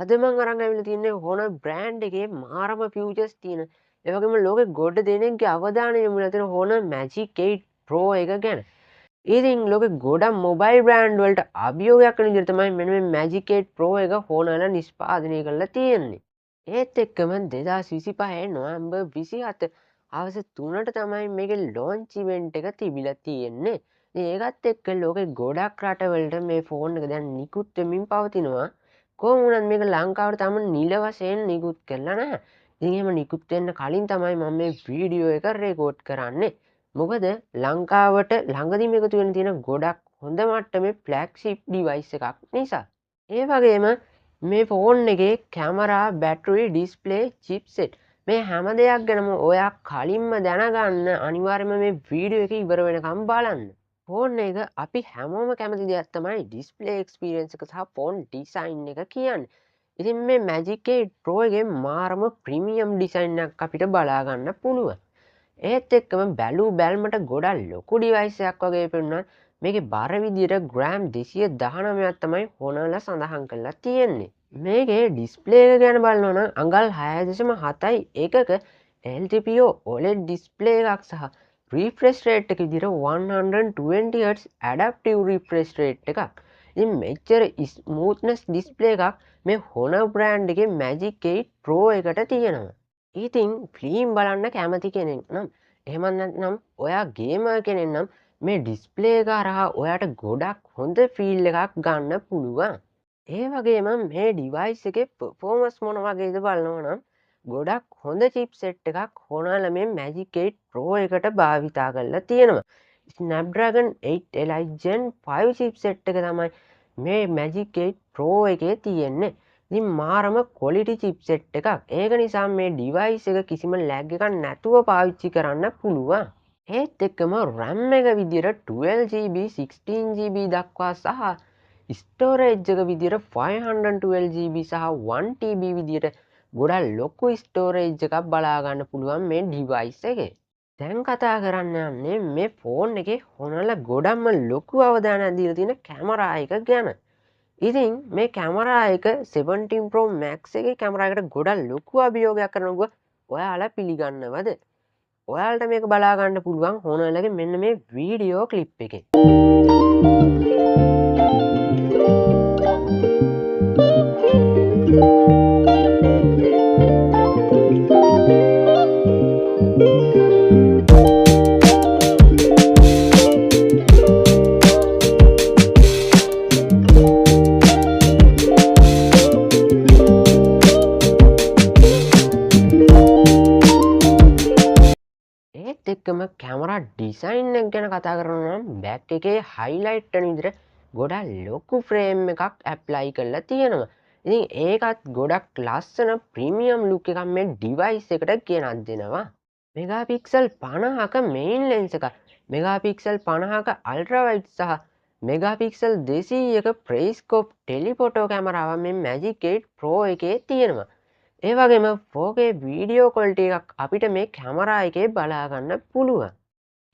අද මං අරන් ඇවිල්ලා තින්නේ Honor බ්‍රෑන්ඩ් එකේ මාරම ෆියුචර්ස් තියෙන. ඒ වගේම ලෝකෙ ගොඩ දෙනෙක්ගේ අවධානය යොමු වෙලා තියෙන Honor Magic 8 Pro එක ගැන. ඉතින් ලෝකෙ ගොඩක් මොබයිල් බ්‍රෑන්ඩ් වලට අභියෝගයක් වෙන විදිහට තමයි මෙන්න මේ Magic 8 Pro එක Honor නිෂ්පාදනය කරලා තියෙන්නේ. ඒත් එක්කම 2025 නොවැම්බර් 27 හවස 3ට තමයි මේකේ ලොන්ච් ඉවෙන්ට් එක තිබිලා තියෙන්නේ. ඉතින් ඒකත් එක්ක ලෝකෙ ගොඩක් රටවලට මේ ෆෝන් එක දැන් නිකුත් වෙමින් පවතිනවා. කොහොම වුණත් මේක ලංකාවට තාම නිල වශයෙන් නිකුත් කරලා නැහැ. ඉතින් එහෙම නිකුත් වෙන්න කලින් තමයි මම මේ වීඩියෝ එක රෙකෝඩ් කරන්නේ. මොකද ලංකාවට ළඟදීම එකතු වෙන්න තියෙන ගොඩක් හොඳ මට්ටමේ ෆ්ලැග්ෂිප් ඩිවයිස් එකක් නිසා. ඒ වගේම මේ ෆෝන් එකේ කැමරා, බැටරි, ඩිස්ප්ලේ, චිප්සෙට් මේ හැම දෙයක් ගැනම ඔයා කලින්ම දැනගන්න අනිවාර්යයෙන්ම මේ වීඩියෝ එක ඉවර වෙනකම් බලන්න. ෆෝන් එක අපි හැමෝම කැමති දෙයක් තමයි ඩිස්ප්ලේ එක්ස්පීරියන්ස් එක සහ ෆෝන් ඩිසයින් එක කියන්නේ. ඉතින් මේ Magic 8 Pro එකේ මාරම ප්‍රීමියම් ඩිසයින් එකක් අපිට බලා ගන්න පුළුවන්. ඒත් එක්කම බැලූ බැල්මට ගොඩක් ලොකු ඩිවයිස් එකක් වගේ පෙනුනත් මේකේ බර විදියට ග්‍රෑම් 219ක් තමයි Honor සඳහන් කරලා තියෙන්නේ. මේකේ ඩිස්ප්ලේ එක ගැන බලනවා නම් අඟල් 6.7යි එකක LTPO OLED ඩිස්ප්ලේ එකක් සහ රිෆ්‍රෙෂ් රේට් එක විදිහට 120Hz ඇඩැප්ටිව් රිෆ්‍රෙෂ් රේට් එකක්. ඉතින් මෙච්චර ස්මූත්නස් ඩිස්ප්ලේ එකක් මේ Honor බ්‍රෑන්ඩ් එකේ Magic 8 Pro එකට තියෙනවා. ඉතින් ෆිල්ම් බලන්න කැමති කෙනෙක් නම් එහෙම නැත්නම් ඔයා ගේමර් කෙනෙක් නම් මේ ඩිස්ප්ලේ එක හරහා ඔයාට ගොඩක් හොඳ ෆීල් එකක් ගන්න පුළුවන්. ඒ වගේම මේ ඩිවයිස් එකේ පර්ෆෝමන්ස් මොන වගේද බලනවා නම් ගොඩක් හොඳ චිප්සෙට් එකක් Honor මේ Magic 8 Pro එකට භාවිතා කරලා තියෙනවා. Snapdragon 8 Elite Gen 5 චිප්සෙට් එක තමයි මේ Magic 8 Pro එකේ තියෙන්නේ. ඉතින් මාරම ක්වොලිටි චිප්සෙට් එකක්. ඒක නිසා මේ ඩිවයිස් එක කිසිම ලැග් එකක් නැතුව පාවිච්චි කරන්න පුළුවන්. ඒත් එක්කම RAM එක විදියට 12GB 16GB දක්වා සහ ස්ටෝරේජ් එක විදියට 512GB සහ 1TB විදියට ගොඩක් ලොකු ස්ටෝරේජ් එකක් බලා ගන්න පුළුවන් මේ ඩිවයිස් එකේ. දැන් කතා කරන්න යන්නේ මේ ෆෝන් එකේ Honor ගොඩක්ම ලොකු අවධානයක් දීලා තියෙන කැමරා එක ගැන. ඉතින් මේ කැමරා එක 17 Pro Max එකේ කැමරා එකට ගොඩක් ලොකු අභියෝගයක් කරනවා ඔයාලා පිළිගන්නවද? ඔයාලට මේක බලා ගන්න පුළුවන් Honor මෙන්න මේ වීඩියෝ ක්ලිප් එකේ. ඒත් එක්කම කැමරා ඩිසයින් එක ගැන කතා කරනවා නම් බෑක් එකේ හයිලයිට් වෙන විදිහට ගොඩක් ලොකු ෆ්‍රේම් එකක් ඇප්ලයි කරලා තියෙනවා. ඉතින් ඒකත් ගොඩක් ලස්සන ප්‍රීමියම් ලුක් එකක් මේ ඩිවයිස් එකට ගෙනත් දෙනවා. මෙගාපික්සල් 50ක මේන් ලෙන්ස් එකක්, මෙගාපික්සල් 50ක අල්ට්‍රා වයිඩ් සහ මෙගාපික්සල් 200ක ප්‍රයිස්කෝප් ටෙලිෆොටෝ කැමරාව මේ Magic 8 Pro එකේ තියෙනවා. ඒ වගේම 4K වීඩියෝ ක්වොලිටි එකක් අපිට මේ කැමරා එකේ බලා ගන්න පුළුවන්.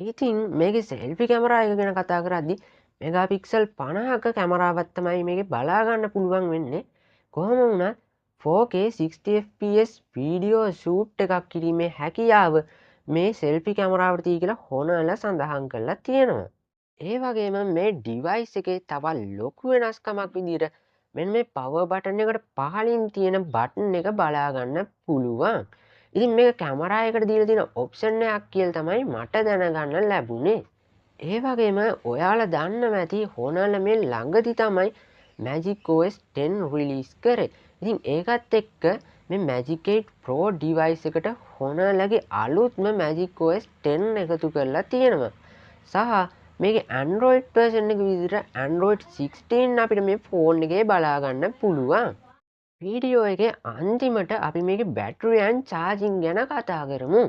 ඉතින් මේකේ සෙල්ෆි කැමරා එක ගැන කතා කරද්දි මෙගාපික්සල් 50ක කැමරාවක් තමයි මේකේ බලා ගන්න පුළුවන් වෙන්නේ. කොහොම වුණත් 4K 60fps වීඩියෝ ෂූට් එකක් කිරීමේ හැකියාව මේ සෙල්ෆි කැමරාවට තියෙයි කියලා Honor සඳහන් කරලා තියෙනවා. ඒ වගේම මේ ඩිවයිස් එකේ තවත් ලොකු වෙනස්කමක් විදිහට මෙන්න මේ පවර් බටන් එකට පහළින් තියෙන බටන් එක බලා ගන්න පුළුවන්. ඉතින් මේක කැමරා එකට දීලා තියෙන ඔප්ෂන් එකක් කියලා තමයි මට දැනගන්න ලැබුණේ. ඒ වගේම ඔයාලා දන්නව ඇති Honor මේ ළඟදි තමයි Magic OS 10 රිලීස් කරේ. ඉතින් ඒකත් එක්ක මේ Magic 8 Pro ඩිවයිස් එකට Honorගේ අලුත්ම Magic OS 10 එකතු කරලා තියෙනවා. සහ මේකේ Android version එක විදිහට Android 16 අපිට මේ ෆෝන් එකේ බලා ගන්න පුළුවන්. වීඩියෝ එකේ අන්තිමට අපි මේකේ බැටරි and charging ගැන කතා කරමු.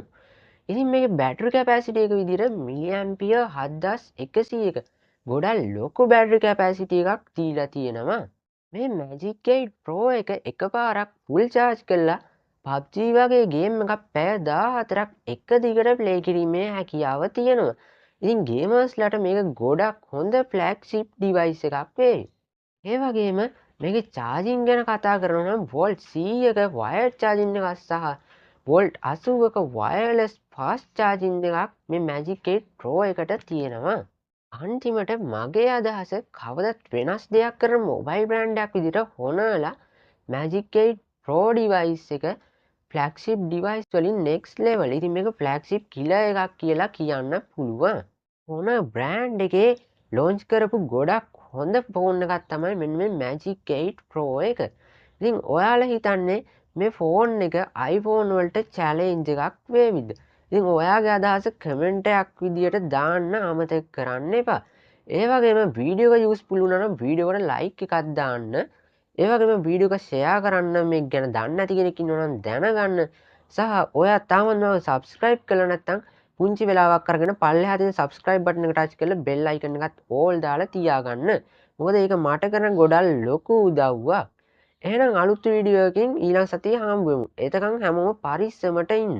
ඉතින් මේකේ බැටරි කැපැසිටි එක විදිහට මිලිඇම්පියර් 7100ක ගොඩක් ලොකු බැටරි කැපැසිටි එකක් දීලා තියෙනවා. මේ Magic 8 Pro එක එකපාරක් ෆුල් charge කළා PUBG වගේ ගේම් එකක් පැය 14ක් එක දිගට ප්ලේ කිරීමේ හැකියාව තියෙනවා. ඉතින් ගේමර්ස්ලාට මේක ගොඩක් හොඳ ෆ්ලැග්ෂිප් ඩිවයිස් එකක් වෙයි. ඒ වගේම මේකේ චාර්ජින් ගැන කතා කරනවා නම් වෝල්ට් 100ක වයර්ඩ් චාර්ජින් එකක් සහ වෝල්ට් 80ක වයර්ලස් ෆාස්ට් චාර්ජින් එකක් මේ Magic 8 Pro එකට තියෙනවා. අන්තිමට මගේ අදහස කවදත් වෙනස් දෙයක් කරන මොබයිල් බ්‍රෑන්ඩ් එකක් විදිහට Honorලා Magic 8 Pro device එක ෆ්ලැග්ෂිප් ඩිවයිස් වලින් නෙක්ස්ට් ලෙවල්. ඉතින් මේක ෆ්ලැග්ෂිප් කිලර් එකක් කියලා කියන්න පුළුවන්. Honor බ්‍රෑන්ඩ් එකේ ලොන්ච් කරපු ගොඩක් හොඳ ෆෝන් එකක් තමයි මෙන්න මේ Magic 8 Pro එක. ඉතින් ඔයාලා හිතන්නේ මේ ෆෝන් එක iPhone වලට චැලෙන්ජ් එකක් වේවිද? ඉතින් ඔයාගේ අදහස කමෙන්ට් එකක් විදියට දාන්න අමතක කරන්න එපා. ඒ වගේම වීඩියෝ එක යූස්ෆුල් වුණා නම් වීඩියෝ එකට ලයික් එකක් දාන්න. ඒ වගේම වීඩියෝ එක ෂෙයා කරන්න, මේක ගැන දන්නේ නැති කෙනෙක් ඉන්නවා නම් දැනගන්න. සහ ඔයා තාමත් මම සබ්ස්ක්‍රයිබ් කරලා නැත්නම් පුංචි වෙලාවක් අරගෙන පල්ලෙහා තියෙන සබ්ස්ක්‍රයිබ් බටන් එක ටච් කරලා බෙල් අයිකන් එකත් ඕල් දාලා තියාගන්න. මොකද ඒක මට කරන ගොඩක් ලොකු උදව්වක්. එහෙනම් අලුත් වීඩියෝ එකකින් ඊළඟ සතියේ හම්බ වෙමු. එතකන් හැමෝම පරිස්සමට ඉන්න.